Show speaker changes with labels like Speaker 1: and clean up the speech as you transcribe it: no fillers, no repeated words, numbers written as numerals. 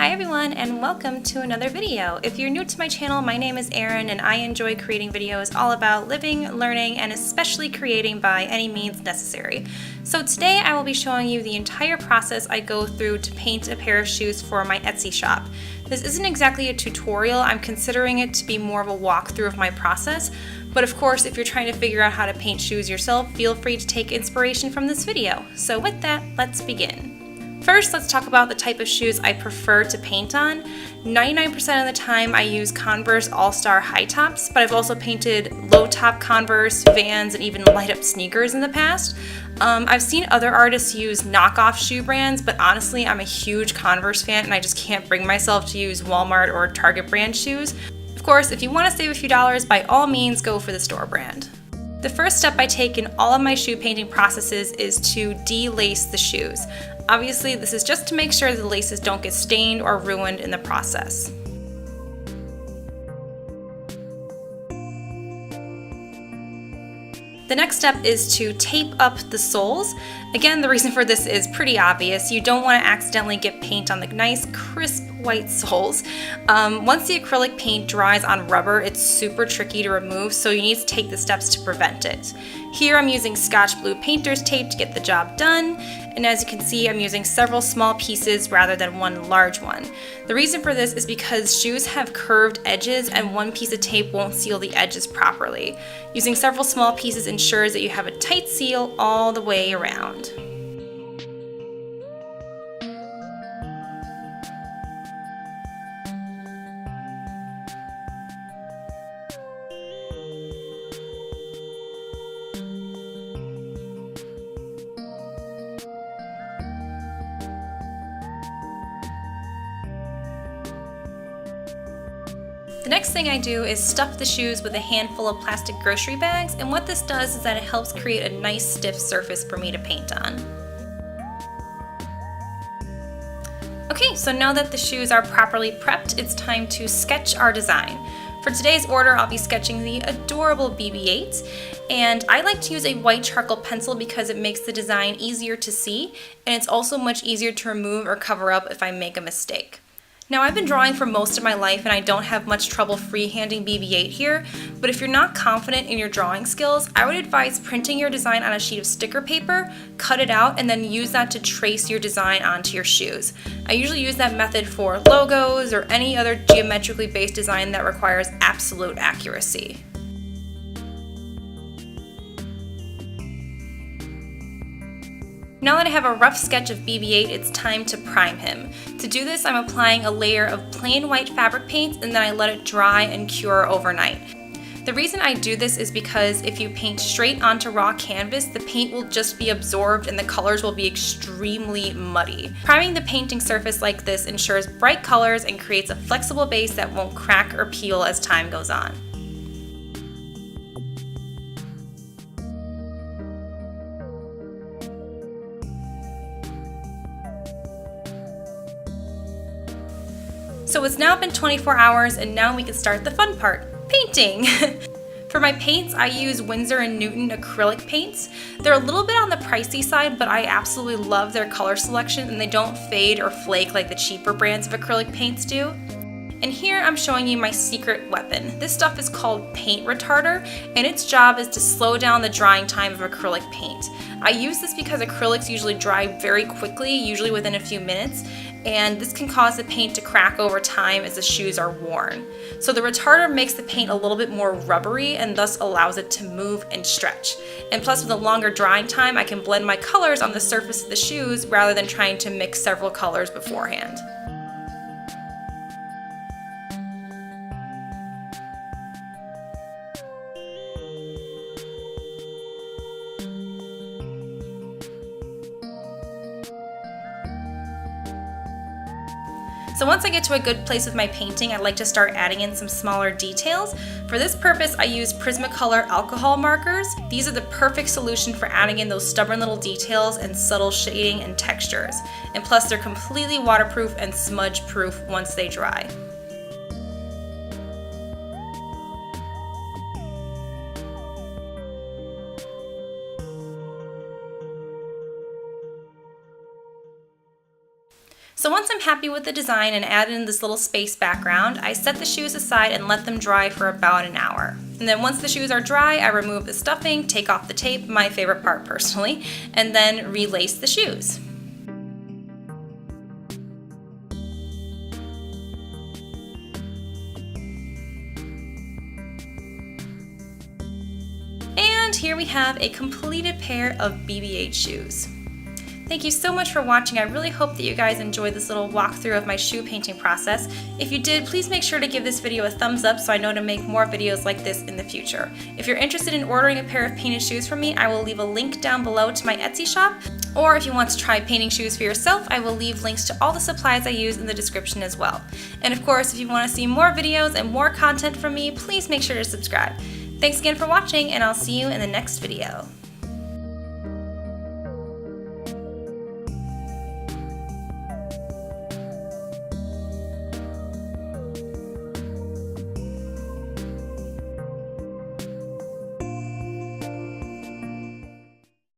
Speaker 1: Hi everyone, and welcome to another video. If you're new to my channel, my name is Erin and I enjoy creating videos all about living, learning, and especially creating by any means necessary. So today I will be showing you the entire process I go through to paint a pair of shoes for my Etsy shop. This isn't exactly a tutorial, I'm considering it to be more of a walkthrough of my process, but of course if you're trying to figure out how to paint shoes yourself, feel free to take inspiration from this video. So with that, let's begin. First, let's talk about the type of shoes I prefer to paint on. 99% of the time I use Converse All-Star high tops, but I've also painted low top Converse, Vans, and even light up sneakers in the past. I've seen other artists use knockoff shoe brands, but honestly I'm a huge Converse fan and I just can't bring myself to use Walmart or Target brand shoes. Of course, if you want to save a few dollars, by all means go for the store brand. The first step I take in all of my shoe painting processes is to delace the shoes. Obviously, this is just to make sure the laces don't get stained or ruined in the process. The next step is to tape up the soles. Again, the reason for this is pretty obvious. You don't want to accidentally get paint on the nice, crisp white soles. Once the acrylic paint dries on rubber, it's super tricky to remove, so you need to take the steps to prevent it. Here I'm using Scotch Blue painter's tape to get the job done, and as you can see, I'm using several small pieces rather than one large one. The reason for this is because shoes have curved edges and one piece of tape won't seal the edges properly. Using several small pieces ensures that you have a tight seal all the way around. The next thing I do is stuff the shoes with a handful of plastic grocery bags, and what this does is that it helps create a nice stiff surface for me to paint on. Okay, so now that the shoes are properly prepped, it's time to sketch our design. For today's order, I'll be sketching the adorable BB-8s, and I like to use a white charcoal pencil because it makes the design easier to see, and it's also much easier to remove or cover up if I make a mistake. Now, I've been drawing for most of my life and I don't have much trouble freehanding BB-8 here, but if you're not confident in your drawing skills, I would advise printing your design on a sheet of sticker paper, cut it out, and then use that to trace your design onto your shoes. I usually use that method for logos or any other geometrically based design that requires absolute accuracy. Now that I have a rough sketch of BB-8, it's time to prime him. To do this, I'm applying a layer of plain white fabric paint and then I let it dry and cure overnight. The reason I do this is because if you paint straight onto raw canvas, the paint will just be absorbed and the colors will be extremely muddy. Priming the painting surface like this ensures bright colors and creates a flexible base that won't crack or peel as time goes on. So it's now been 24 hours and now we can start the fun part, painting! For my paints, I use Winsor & Newton acrylic paints. They're a little bit on the pricey side, but I absolutely love their color selection and they don't fade or flake like the cheaper brands of acrylic paints do. And here I'm showing you my secret weapon. This stuff is called paint retarder, and its job is to slow down the drying time of acrylic paint. I use this because acrylics usually dry very quickly, usually within a few minutes, and this can cause the paint to crack over time as the shoes are worn. So the retarder makes the paint a little bit more rubbery and thus allows it to move and stretch. And plus, with a longer drying time, I can blend my colors on the surface of the shoes rather than trying to mix several colors beforehand. So once I get to a good place with my painting, I like to start adding in some smaller details. For this purpose, I use Prismacolor alcohol markers. These are the perfect solution for adding in those stubborn little details and subtle shading and textures. And plus, they're completely waterproof and smudge proof once they dry. So once I'm happy with the design and added in this little space background, I set the shoes aside and let them dry for about an hour. And then once the shoes are dry, I remove the stuffing, take off the tape, my favorite part personally, and then relace the shoes. And here we have a completed pair of BB-8 shoes. Thank you so much for watching. I really hope that you guys enjoyed this little walkthrough of my shoe painting process. If you did, please make sure to give this video a thumbs up so I know to make more videos like this in the future. If you're interested in ordering a pair of painted shoes from me, I will leave a link down below to my Etsy shop. Or if you want to try painting shoes for yourself, I will leave links to all the supplies I use in the description as well. And of course, if you want to see more videos and more content from me, please make sure to subscribe. Thanks again for watching, and I'll see you in the next video.